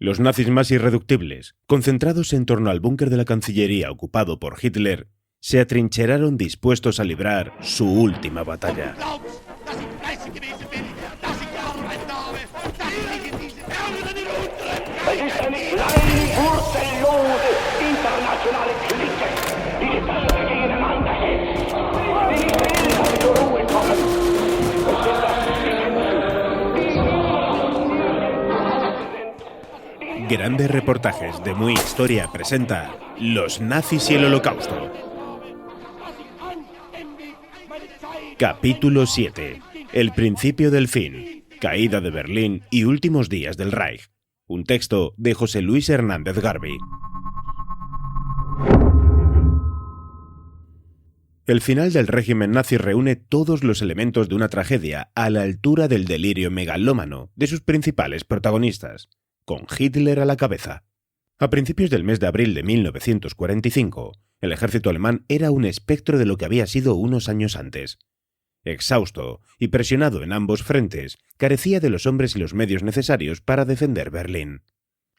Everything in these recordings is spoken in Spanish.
Los nazis más irreductibles, concentrados en torno al búnker de la Cancillería ocupado por Hitler, se atrincheraron dispuestos a librar su última batalla. Grandes reportajes de Muy Historia presenta Los nazis y el Holocausto. Capítulo 7. El principio del fin. Caída de Berlín y últimos días del Reich. Un texto de José Luis Hernández Garbi. El final del régimen nazi reúne todos los elementos de una tragedia a la altura del delirio megalómano de sus principales protagonistas, con Hitler a la cabeza. A principios del mes de abril de 1945, el ejército alemán era un espectro de lo que había sido unos años antes. Exhausto y presionado en ambos frentes, carecía de los hombres y los medios necesarios para defender Berlín,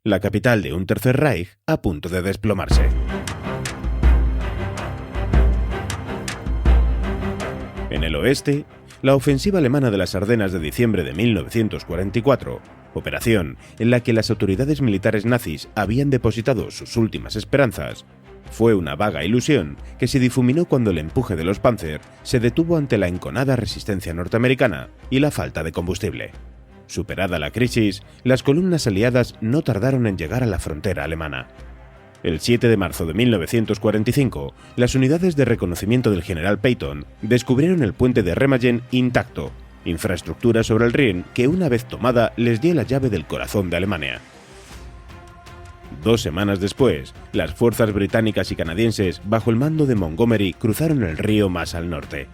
la capital de un tercer Reich a punto de desplomarse. En el oeste, la ofensiva alemana de las Ardenas de diciembre de 1944, operación en la que las autoridades militares nazis habían depositado sus últimas esperanzas, fue una vaga ilusión que se difuminó cuando el empuje de los Panzer se detuvo ante la enconada resistencia norteamericana y la falta de combustible. Superada la crisis, las columnas aliadas no tardaron en llegar a la frontera alemana. El 7 de marzo de 1945, las unidades de reconocimiento del general Patton descubrieron el puente de Remagen intacto, infraestructura sobre el Rin que una vez tomada les dio la llave del corazón de Alemania. 2 semanas después, las fuerzas británicas y canadienses, bajo el mando de Montgomery, cruzaron el río más al norte.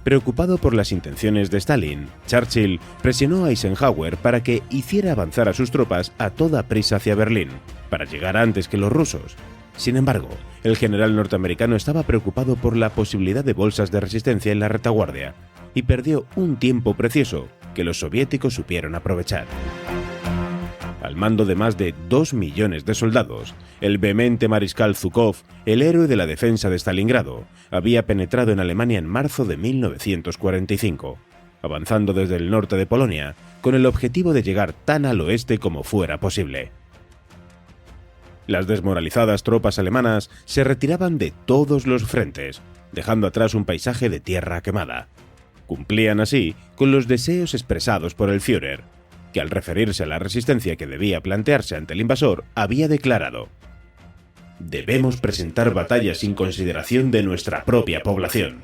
Preocupado por las intenciones de Stalin, Churchill presionó a Eisenhower para que hiciera avanzar a sus tropas a toda prisa hacia Berlín, para llegar antes que los rusos. Sin embargo, el general norteamericano estaba preocupado por la posibilidad de bolsas de resistencia en la retaguardia, y perdió un tiempo precioso que los soviéticos supieron aprovechar. Al mando de más de 2 millones de soldados, el vehemente mariscal Zhukov, el héroe de la defensa de Stalingrado, había penetrado en Alemania en marzo de 1945, avanzando desde el norte de Polonia, con el objetivo de llegar tan al oeste como fuera posible. Las desmoralizadas tropas alemanas se retiraban de todos los frentes, dejando atrás un paisaje de tierra quemada. Cumplían así con los deseos expresados por el Führer, que al referirse a la resistencia que debía plantearse ante el invasor, había declarado: «Debemos presentar batallas sin consideración de nuestra propia población».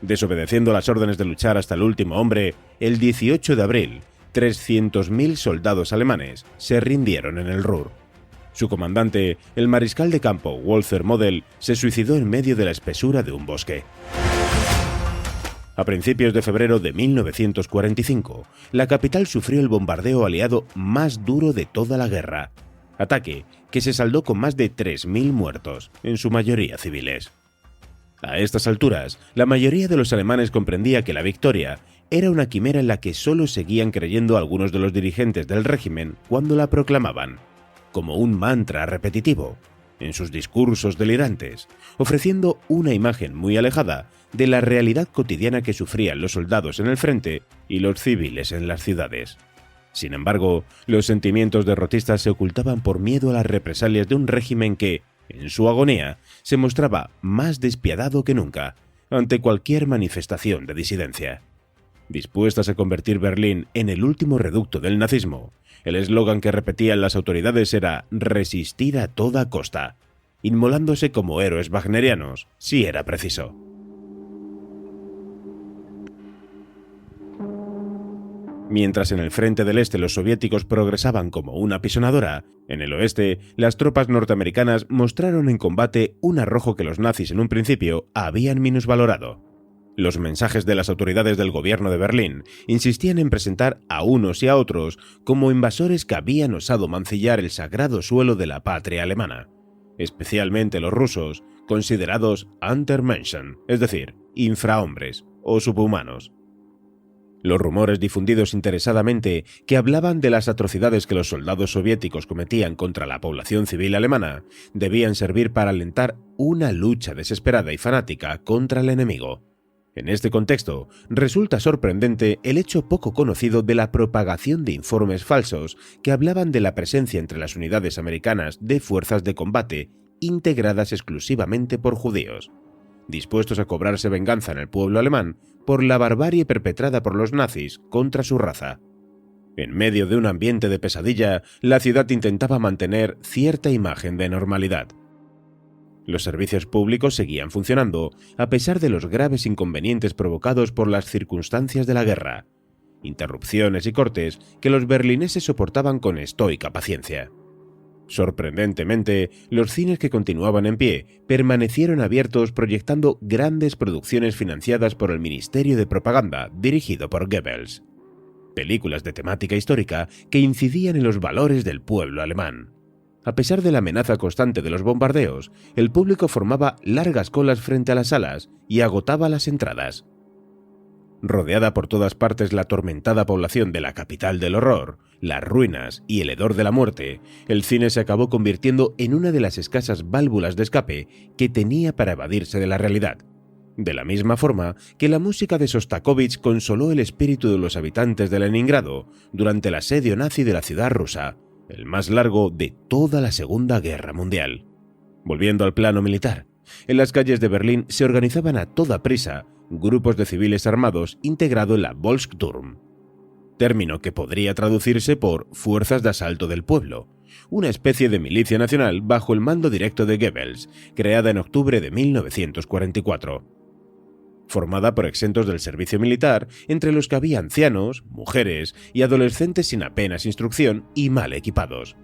Desobedeciendo las órdenes de luchar hasta el último hombre, el 18 de abril, 300.000 soldados alemanes se rindieron en el Ruhr. Su comandante, el mariscal de campo Walter Model, se suicidó en medio de la espesura de un bosque. A principios de febrero de 1945, la capital sufrió el bombardeo aliado más duro de toda la guerra, ataque que se saldó con más de 3.000 muertos, en su mayoría civiles. A estas alturas, la mayoría de los alemanes comprendía que la victoria era una quimera en la que solo seguían creyendo algunos de los dirigentes del régimen cuando la proclamaban, como un mantra repetitivo, en sus discursos delirantes, ofreciendo una imagen muy alejada de la realidad cotidiana que sufrían los soldados en el frente y los civiles en las ciudades. Sin embargo, los sentimientos derrotistas se ocultaban por miedo a las represalias de un régimen que, en su agonía, se mostraba más despiadado que nunca ante cualquier manifestación de disidencia. Dispuestas a convertir Berlín en el último reducto del nazismo, el eslogan que repetían las autoridades era «resistir a toda costa», inmolándose como héroes wagnerianos, si era preciso. Mientras en el frente del este los soviéticos progresaban como una apisonadora, en el oeste las tropas norteamericanas mostraron en combate un arrojo que los nazis en un principio habían minusvalorado. Los mensajes de las autoridades del gobierno de Berlín insistían en presentar a unos y a otros como invasores que habían osado mancillar el sagrado suelo de la patria alemana, especialmente los rusos, considerados Untermenschen, es decir, infrahombres o subhumanos. Los rumores difundidos interesadamente que hablaban de las atrocidades que los soldados soviéticos cometían contra la población civil alemana debían servir para alentar una lucha desesperada y fanática contra el enemigo. En este contexto, resulta sorprendente el hecho poco conocido de la propagación de informes falsos que hablaban de la presencia entre las unidades americanas de fuerzas de combate integradas exclusivamente por judíos, dispuestos a cobrarse venganza en el pueblo alemán por la barbarie perpetrada por los nazis contra su raza. En medio de un ambiente de pesadilla, la ciudad intentaba mantener cierta imagen de normalidad. Los servicios públicos seguían funcionando, a pesar de los graves inconvenientes provocados por las circunstancias de la guerra, interrupciones y cortes que los berlineses soportaban con estoica paciencia. Sorprendentemente, los cines que continuaban en pie permanecieron abiertos proyectando grandes producciones financiadas por el Ministerio de Propaganda dirigido por Goebbels. Películas de temática histórica que incidían en los valores del pueblo alemán. A pesar de la amenaza constante de los bombardeos, el público formaba largas colas frente a las salas y agotaba las entradas. Rodeada por todas partes la atormentada población de la capital del horror, las ruinas y el hedor de la muerte, el cine se acabó convirtiendo en una de las escasas válvulas de escape que tenía para evadirse de la realidad. De la misma forma que la música de Sostakovich consoló el espíritu de los habitantes de Leningrado durante el asedio nazi de la ciudad rusa, el más largo de toda la Segunda Guerra Mundial. Volviendo al plano militar, en las calles de Berlín se organizaban a toda prisa grupos de civiles armados integrados en la Volkssturm, término que podría traducirse por Fuerzas de Asalto del Pueblo, una especie de milicia nacional bajo el mando directo de Goebbels, creada en octubre de 1944. Formada por exentos del servicio militar, entre los que había ancianos, mujeres y adolescentes sin apenas instrucción y mal equipados.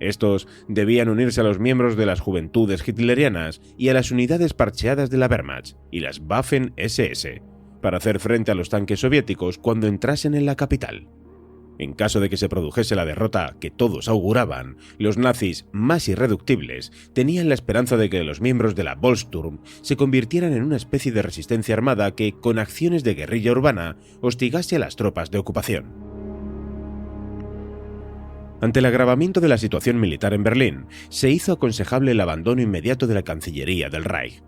Estos debían unirse a los miembros de las juventudes hitlerianas y a las unidades parcheadas de la Wehrmacht y las Waffen-SS, para hacer frente a los tanques soviéticos cuando entrasen en la capital. En caso de que se produjese la derrota que todos auguraban, los nazis más irreductibles tenían la esperanza de que los miembros de la Volkssturm se convirtieran en una especie de resistencia armada que, con acciones de guerrilla urbana, hostigase a las tropas de ocupación. Ante el agravamiento de la situación militar en Berlín, se hizo aconsejable el abandono inmediato de la Cancillería del Reich.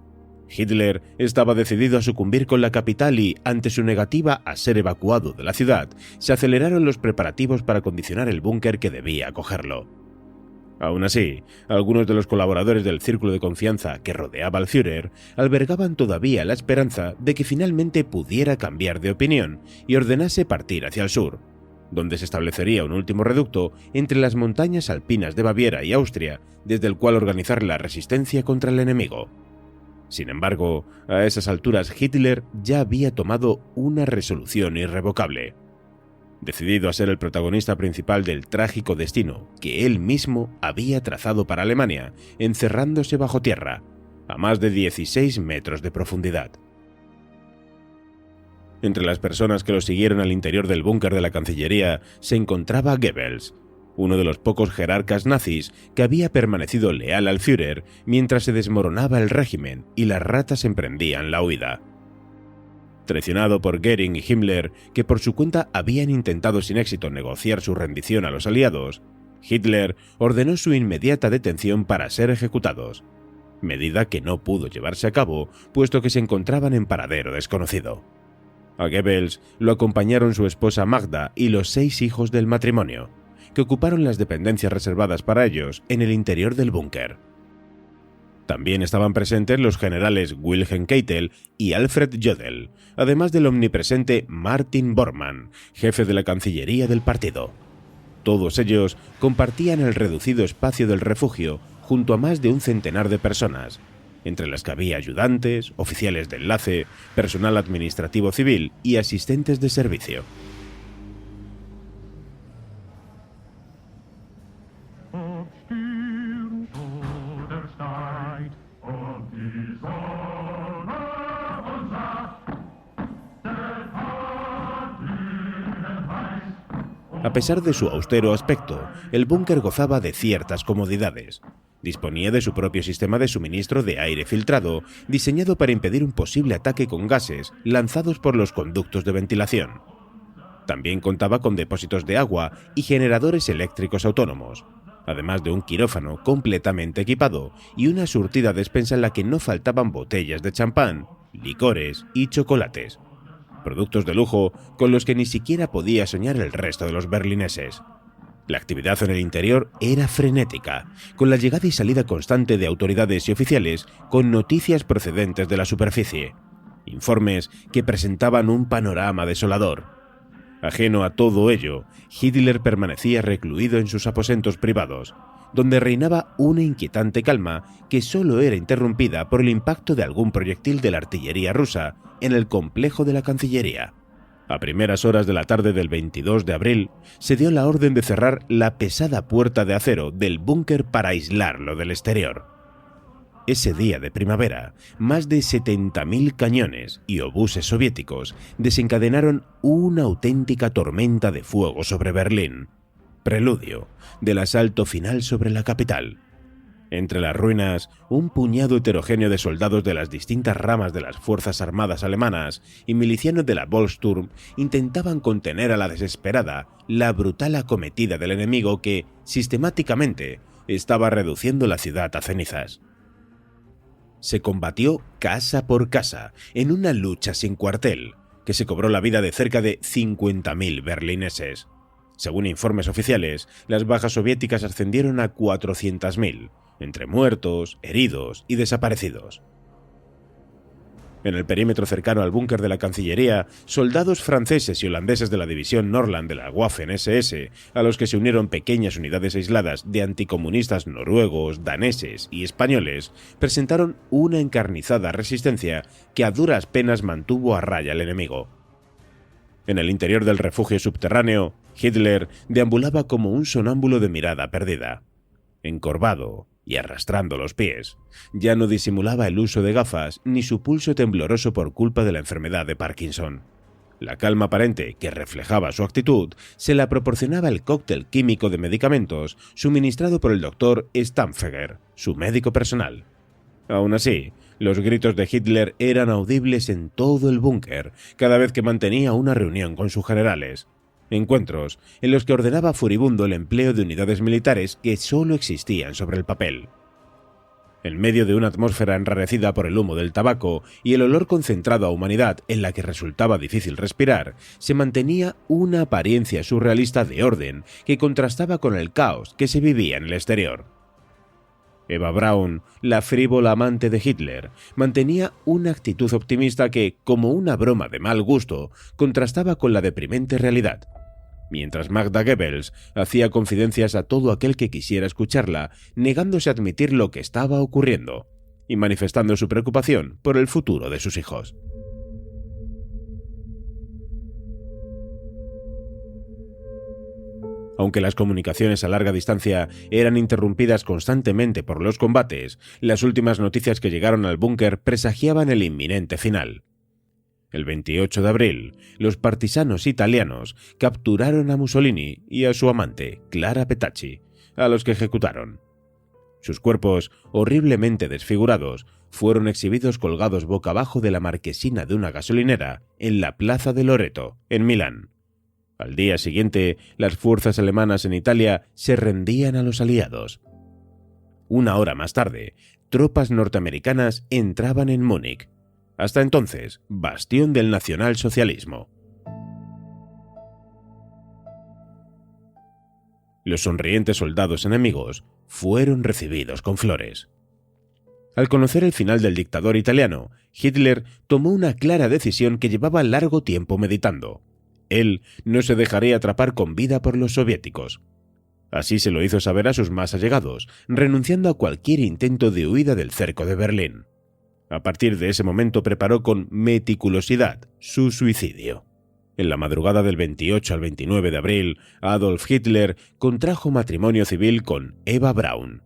Hitler estaba decidido a sucumbir con la capital y, ante su negativa a ser evacuado de la ciudad, se aceleraron los preparativos para condicionar el búnker que debía acogerlo. Aún así, algunos de los colaboradores del círculo de confianza que rodeaba al Führer albergaban todavía la esperanza de que finalmente pudiera cambiar de opinión y ordenase partir hacia el sur, donde se establecería un último reducto entre las montañas alpinas de Baviera y Austria, desde el cual organizar la resistencia contra el enemigo. Sin embargo, a esas alturas Hitler ya había tomado una resolución irrevocable. Decidido a ser el protagonista principal del trágico destino que él mismo había trazado para Alemania, encerrándose bajo tierra, a más de 16 metros de profundidad. Entre las personas que lo siguieron al interior del búnker de la Cancillería se encontraba Goebbels, uno de los pocos jerarcas nazis que había permanecido leal al Führer mientras se desmoronaba el régimen y las ratas emprendían la huida. Traicionado por Göring y Himmler, que por su cuenta habían intentado sin éxito negociar su rendición a los aliados, Hitler ordenó su inmediata detención para ser ejecutados, medida que no pudo llevarse a cabo puesto que se encontraban en paradero desconocido. A Goebbels lo acompañaron su esposa Magda y los 6 hijos del matrimonio, que ocuparon las dependencias reservadas para ellos en el interior del búnker. También estaban presentes los generales Wilhelm Keitel y Alfred Jodl, además del omnipresente Martin Bormann, jefe de la Cancillería del partido. Todos ellos compartían el reducido espacio del refugio junto a más de un centenar de personas, entre las que había ayudantes, oficiales de enlace, personal administrativo civil y asistentes de servicio. A pesar de su austero aspecto, el búnker gozaba de ciertas comodidades. Disponía de su propio sistema de suministro de aire filtrado, diseñado para impedir un posible ataque con gases lanzados por los conductos de ventilación. También contaba con depósitos de agua y generadores eléctricos autónomos, además de un quirófano completamente equipado y una surtida despensa en la que no faltaban botellas de champán, licores y chocolates, productos de lujo con los que ni siquiera podía soñar el resto de los berlineses. La actividad en el interior era frenética, con la llegada y salida constante de autoridades y oficiales con noticias procedentes de la superficie, informes que presentaban un panorama desolador. Ajeno a todo ello, Hitler permanecía recluido en sus aposentos privados, donde reinaba una inquietante calma que solo era interrumpida por el impacto de algún proyectil de la artillería rusa en el complejo de la Cancillería. A primeras horas de la tarde del 22 de abril, se dio la orden de cerrar la pesada puerta de acero del búnker para aislarlo del exterior. Ese día de primavera, más de 70.000 cañones y obuses soviéticos desencadenaron una auténtica tormenta de fuego sobre Berlín, preludio del asalto final sobre la capital. Entre las ruinas, un puñado heterogéneo de soldados de las distintas ramas de las Fuerzas Armadas alemanas y milicianos de la Volkssturm intentaban contener a la desesperada la brutal acometida del enemigo que, sistemáticamente, estaba reduciendo la ciudad a cenizas. Se combatió casa por casa, en una lucha sin cuartel, que se cobró la vida de cerca de 50.000 berlineses. Según informes oficiales, las bajas soviéticas ascendieron a 400.000, entre muertos, heridos y desaparecidos. En el perímetro cercano al búnker de la Cancillería, soldados franceses y holandeses de la división Norrland de la Waffen-SS, a los que se unieron pequeñas unidades aisladas de anticomunistas noruegos, daneses y españoles, presentaron una encarnizada resistencia que a duras penas mantuvo a raya al enemigo. En el interior del refugio subterráneo, Hitler deambulaba como un sonámbulo de mirada perdida. Encorvado y arrastrando los pies, ya no disimulaba el uso de gafas ni su pulso tembloroso por culpa de la enfermedad de Parkinson. La calma aparente que reflejaba su actitud se la proporcionaba el cóctel químico de medicamentos suministrado por el doctor Stampfeger, su médico personal. Aún así, los gritos de Hitler eran audibles en todo el búnker cada vez que mantenía una reunión con sus generales. Encuentros en los que ordenaba furibundo el empleo de unidades militares que solo existían sobre el papel. En medio de una atmósfera enrarecida por el humo del tabaco y el olor concentrado a humanidad en la que resultaba difícil respirar, se mantenía una apariencia surrealista de orden que contrastaba con el caos que se vivía en el exterior. Eva Braun, la frívola amante de Hitler, mantenía una actitud optimista que, como una broma de mal gusto, contrastaba con la deprimente realidad, mientras Magda Goebbels hacía confidencias a todo aquel que quisiera escucharla, negándose a admitir lo que estaba ocurriendo y manifestando su preocupación por el futuro de sus hijos. Aunque las comunicaciones a larga distancia eran interrumpidas constantemente por los combates, las últimas noticias que llegaron al búnker presagiaban el inminente final. El 28 de abril, los partisanos italianos capturaron a Mussolini y a su amante, Clara Petacci, a los que ejecutaron. Sus cuerpos, horriblemente desfigurados, fueron exhibidos colgados boca abajo de la marquesina de una gasolinera en la plaza de Loreto, en Milán. Al día siguiente, las fuerzas alemanas en Italia se rendían a los aliados. Una hora más tarde, tropas norteamericanas entraban en Múnich, hasta entonces bastión del nacionalsocialismo. Los sonrientes soldados enemigos fueron recibidos con flores. Al conocer el final del dictador italiano, Hitler tomó una clara decisión que llevaba largo tiempo meditando. Él no se dejaría atrapar con vida por los soviéticos. Así se lo hizo saber a sus más allegados, renunciando a cualquier intento de huida del cerco de Berlín. A partir de ese momento preparó con meticulosidad su suicidio. En la madrugada del 28 al 29 de abril, Adolf Hitler contrajo matrimonio civil con Eva Braun,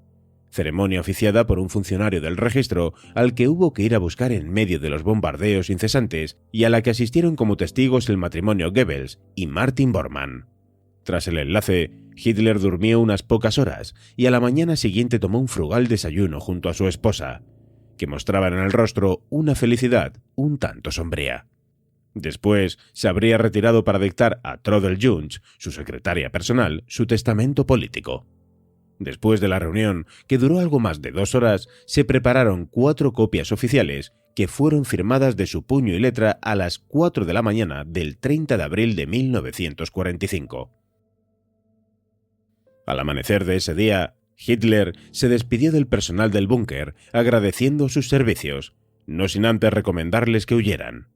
ceremonia oficiada por un funcionario del registro al que hubo que ir a buscar en medio de los bombardeos incesantes y a la que asistieron como testigos el matrimonio Goebbels y Martin Bormann. Tras el enlace, Hitler durmió unas pocas horas y a la mañana siguiente tomó un frugal desayuno junto a su esposa, que mostraba en el rostro una felicidad un tanto sombría. Después se habría retirado para dictar a Trudel Junge, su secretaria personal, su testamento político. Después de la reunión, que duró algo más de 2 horas, se prepararon 4 copias oficiales que fueron firmadas de su puño y letra a las 4 de la mañana del 30 de abril de 1945. Al amanecer de ese día, Hitler se despidió del personal del búnker agradeciendo sus servicios, no sin antes recomendarles que huyeran.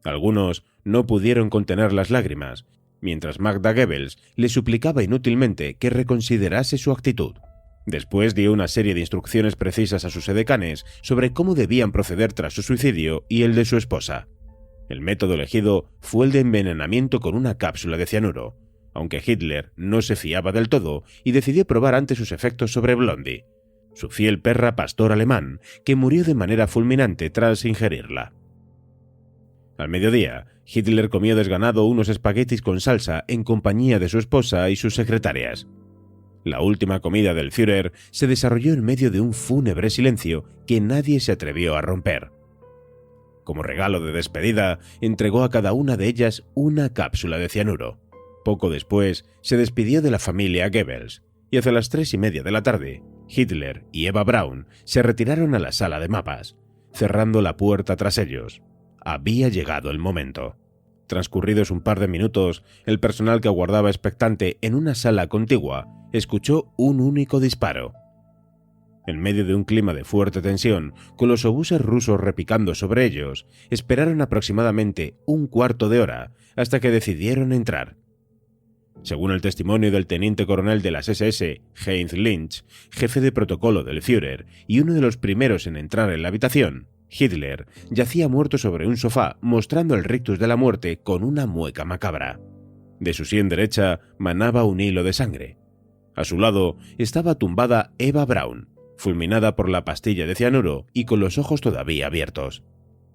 Algunos no pudieron contener las lágrimas, mientras Magda Goebbels le suplicaba inútilmente que reconsiderase su actitud. Después dio una serie de instrucciones precisas a sus edecanes sobre cómo debían proceder tras su suicidio y el de su esposa. El método elegido fue el de envenenamiento con una cápsula de cianuro, aunque Hitler no se fiaba del todo y decidió probar antes sus efectos sobre Blondie, su fiel perra pastor alemán, que murió de manera fulminante tras ingerirla. Al mediodía, Hitler comió desganado unos espaguetis con salsa en compañía de su esposa y sus secretarias. La última comida del Führer se desarrolló en medio de un fúnebre silencio que nadie se atrevió a romper. Como regalo de despedida, entregó a cada una de ellas una cápsula de cianuro. Poco después, se despidió de la familia Goebbels, y hacia las 3:30 de la tarde, Hitler y Eva Braun se retiraron a la sala de mapas, cerrando la puerta tras ellos. Había llegado el momento. Transcurridos un par de minutos, el personal que aguardaba expectante en una sala contigua escuchó un único disparo. En medio de un clima de fuerte tensión, con los obuses rusos repicando sobre ellos, esperaron aproximadamente un cuarto de hora hasta que decidieron entrar. Según el testimonio del teniente coronel de las SS, Heinz Lynch, jefe de protocolo del Führer y uno de los primeros en entrar en la habitación, Hitler yacía muerto sobre un sofá mostrando el rictus de la muerte con una mueca macabra. De su sien derecha manaba un hilo de sangre. A su lado estaba tumbada Eva Braun, fulminada por la pastilla de cianuro y con los ojos todavía abiertos.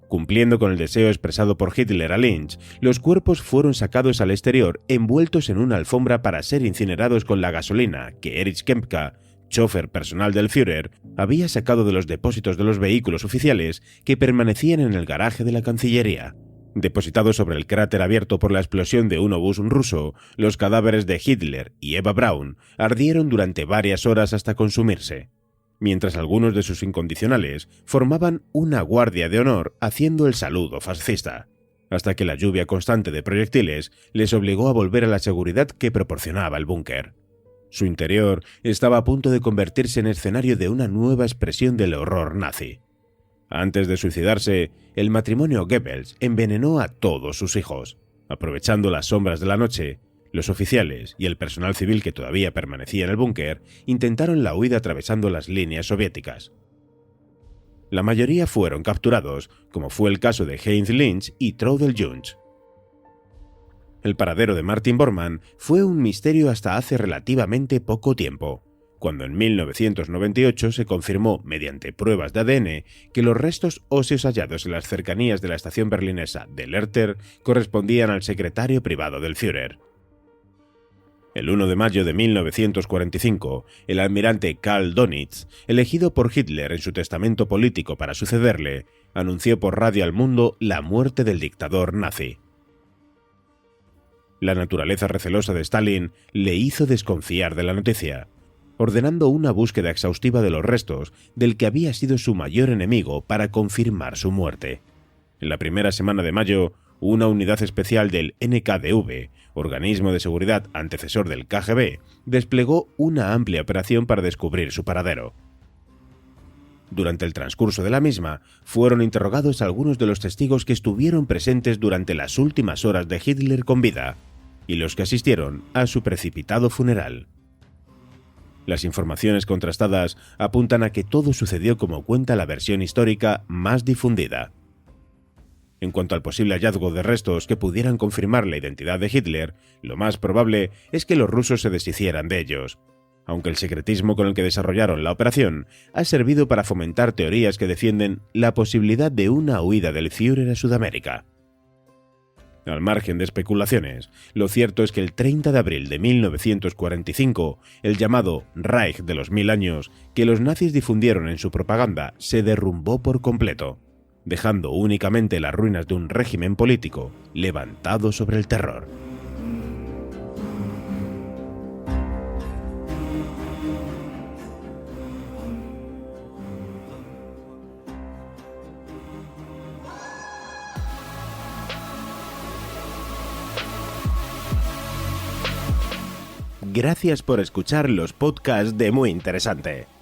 Cumpliendo con el deseo expresado por Hitler a Lynch, los cuerpos fueron sacados al exterior envueltos en una alfombra para ser incinerados con la gasolina que Erich Kempka, chofer personal del Führer, había sacado de los depósitos de los vehículos oficiales que permanecían en el garaje de la Cancillería. Depositados sobre el cráter abierto por la explosión de un obús ruso, los cadáveres de Hitler y Eva Braun ardieron durante varias horas hasta consumirse, mientras algunos de sus incondicionales formaban una guardia de honor haciendo el saludo fascista, hasta que la lluvia constante de proyectiles les obligó a volver a la seguridad que proporcionaba el búnker. Su interior estaba a punto de convertirse en escenario de una nueva expresión del horror nazi. Antes de suicidarse, el matrimonio Goebbels envenenó a todos sus hijos. Aprovechando las sombras de la noche, los oficiales y el personal civil que todavía permanecía en el búnker intentaron la huida atravesando las líneas soviéticas. La mayoría fueron capturados, como fue el caso de Heinz Lynch y Trudel Junge. El paradero de Martin Bormann fue un misterio hasta hace relativamente poco tiempo, cuando en 1998 se confirmó mediante pruebas de ADN que los restos óseos hallados en las cercanías de la estación berlinesa de Lerter correspondían al secretario privado del Führer. El 1 de mayo de 1945, el almirante Karl Donitz, elegido por Hitler en su testamento político para sucederle, anunció por radio al mundo la muerte del dictador nazi. La naturaleza recelosa de Stalin le hizo desconfiar de la noticia, ordenando una búsqueda exhaustiva de los restos del que había sido su mayor enemigo para confirmar su muerte. En la primera semana de mayo, una unidad especial del NKVD, organismo de seguridad antecesor del KGB, desplegó una amplia operación para descubrir su paradero. Durante el transcurso de la misma, fueron interrogados algunos de los testigos que estuvieron presentes durante las últimas horas de Hitler con vida, y los que asistieron a su precipitado funeral. Las informaciones contrastadas apuntan a que todo sucedió como cuenta la versión histórica más difundida. En cuanto al posible hallazgo de restos que pudieran confirmar la identidad de Hitler, lo más probable es que los rusos se deshicieran de ellos, aunque el secretismo con el que desarrollaron la operación ha servido para fomentar teorías que defienden la posibilidad de una huida del Führer a Sudamérica. Al margen de especulaciones, lo cierto es que el 30 de abril de 1945, el llamado Reich de los 1000 años, que los nazis difundieron en su propaganda, se derrumbó por completo. dejando únicamente las ruinas de un régimen político levantado sobre el terror. Gracias por escuchar los podcasts de Muy Interesante.